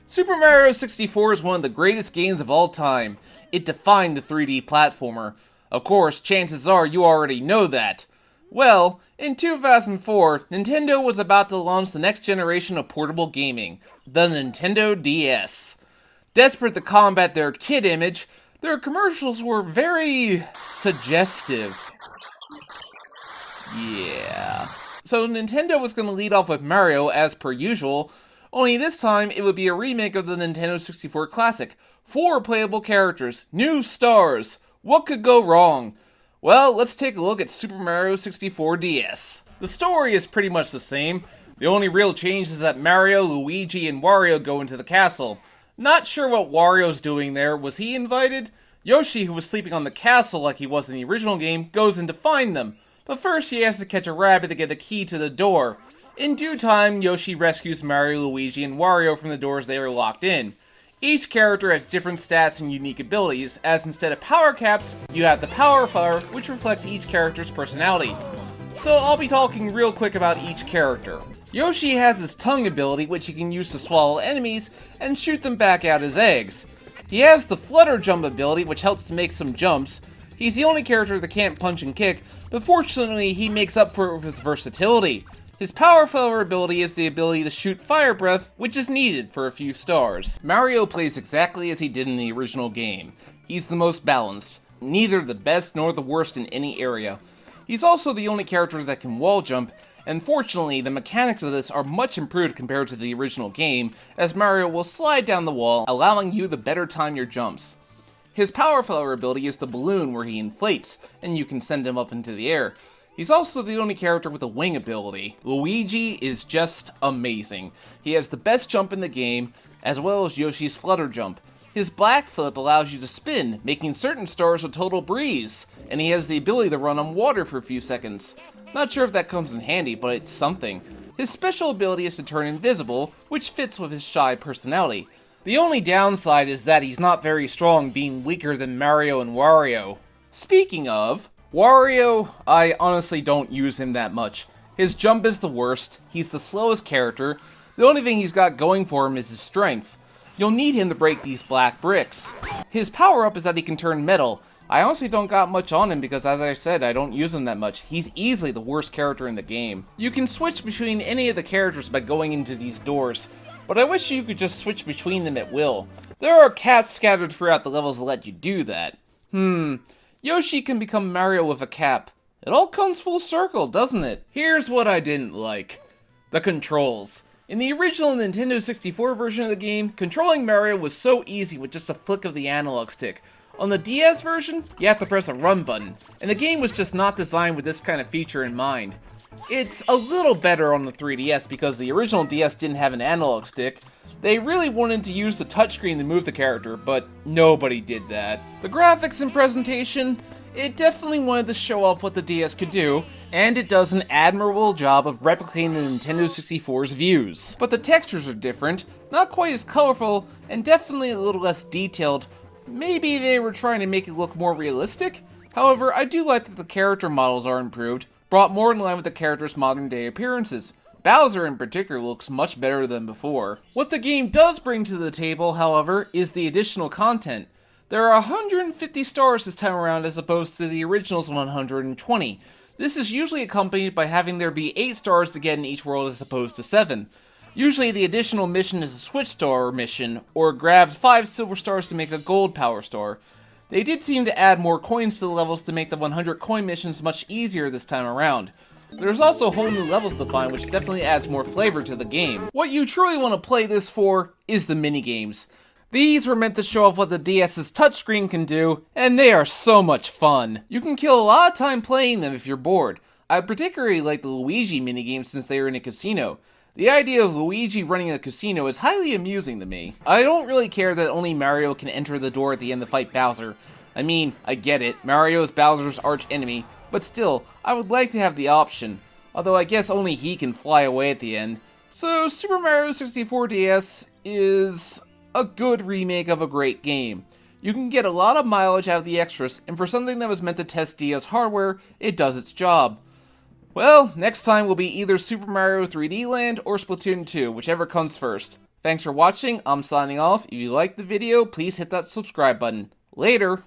Super Mario 64 is one of the greatest games of all time. It defined the 3D platformer. Of course, chances are you already know that. Well, in 2004, Nintendo was about to launch the next generation of portable gaming, the Nintendo DS. Desperate to combat their kid image, their commercials were very suggestive. Yeah. So Nintendo was going to lead off with Mario as per usual, only this time it would be a remake of the Nintendo 64 classic. 4 playable characters, new stars. What could go wrong? Well, let's take a look at Super Mario 64 DS. The story is pretty much the same. The only real change is that Mario, Luigi, and Wario go into the castle. Not sure what Wario's doing there. Was he invited? Yoshi, who was sleeping on the castle like he was in the original game, goes in to find them. But first he has to catch a rabbit to get the key to the door. In due time, Yoshi rescues Mario, Luigi, and Wario from the doors they are locked in. Each character has different stats and unique abilities, as instead of power caps, you have the power flower, which reflects each character's personality. So I'll be talking real quick about each character. Yoshi has his tongue ability, which he can use to swallow enemies and shoot them back out as eggs. He has the flutter jump ability, which helps to make some jumps. He's the only character that can't punch and kick, but fortunately he makes up for it with his versatility. His power flower ability is the ability to shoot fire breath, which is needed for a few stars. Mario plays exactly as he did in the original game. He's the most balanced, neither the best nor the worst in any area. He's also the only character that can wall jump, and fortunately the mechanics of this are much improved compared to the original game, as Mario will slide down the wall, allowing you to better time your jumps. His power flower ability is the balloon where he inflates, and you can send him up into the air. He's also the only character with a wing ability. Luigi is just amazing. He has the best jump in the game, as well as Yoshi's flutter jump. His black flip allows you to spin, making certain stars a total breeze, and he has the ability to run on water for a few seconds. Not sure if that comes in handy, but it's something. His special ability is to turn invisible, which fits with his shy personality. The only downside is that he's not very strong, being weaker than Mario and Wario. Speaking of, Wario, I honestly don't use him that much. His jump is the worst, he's the slowest character, the only thing he's got going for him is his strength. You'll need him to break these black bricks. His power-up is that he can turn metal. I honestly don't got much on him because, as I said, I don't use him that much. He's easily the worst character in the game. You can switch between any of the characters by going into these doors, but I wish you could just switch between them at will. There are caps scattered throughout the levels that let you do that. Yoshi can become Mario with a cap. It all comes full circle, doesn't it? Here's what I didn't like. The controls. In the original Nintendo 64 version of the game, controlling Mario was so easy with just a flick of the analog stick. On the DS version, you have to press a run button, and the game was just not designed with this kind of feature in mind. It's a little better on the 3DS because the original DS didn't have an analog stick. They really wanted to use the touchscreen to move the character, but nobody did that. The graphics and presentation, it definitely wanted to show off what the DS could do, and it does an admirable job of replicating the Nintendo 64's views. But the textures are different, not quite as colorful, and definitely a little less detailed. Maybe they were trying to make it look more realistic? However, I do like that the character models are improved, brought more in line with the character's modern day appearances. Bowser in particular looks much better than before. What the game does bring to the table, however, is the additional content. There are 150 stars this time around as opposed to the original's 120. This is usually accompanied by having there be 8 stars to get in each world as opposed to 7. Usually the additional mission is a Switch Star mission, or grab 5 silver stars to make a gold power star. They did seem to add more coins to the levels to make the 100 coin missions much easier this time around. There's also whole new levels to find, which definitely adds more flavor to the game. What you truly want to play this for is the minigames. These were meant to show off what the DS's touchscreen can do, and they are so much fun. You can kill a lot of time playing them if you're bored. I particularly like the Luigi minigames since they are in a casino. The idea of Luigi running a casino is highly amusing to me. I don't really care that only Mario can enter the door at the end to fight Bowser. I mean, I get it, Mario is Bowser's arch enemy, but still, I would like to have the option, although I guess only he can fly away at the end. So Super Mario 64 DS is a good remake of a great game. You can get a lot of mileage out of the extras, and for something that was meant to test DS hardware, it does its job. Well, next time will be either Super Mario 3D Land or Splatoon 2, whichever comes first. Thanks for watching, I'm signing off. If you liked the video, please hit that subscribe button. Later!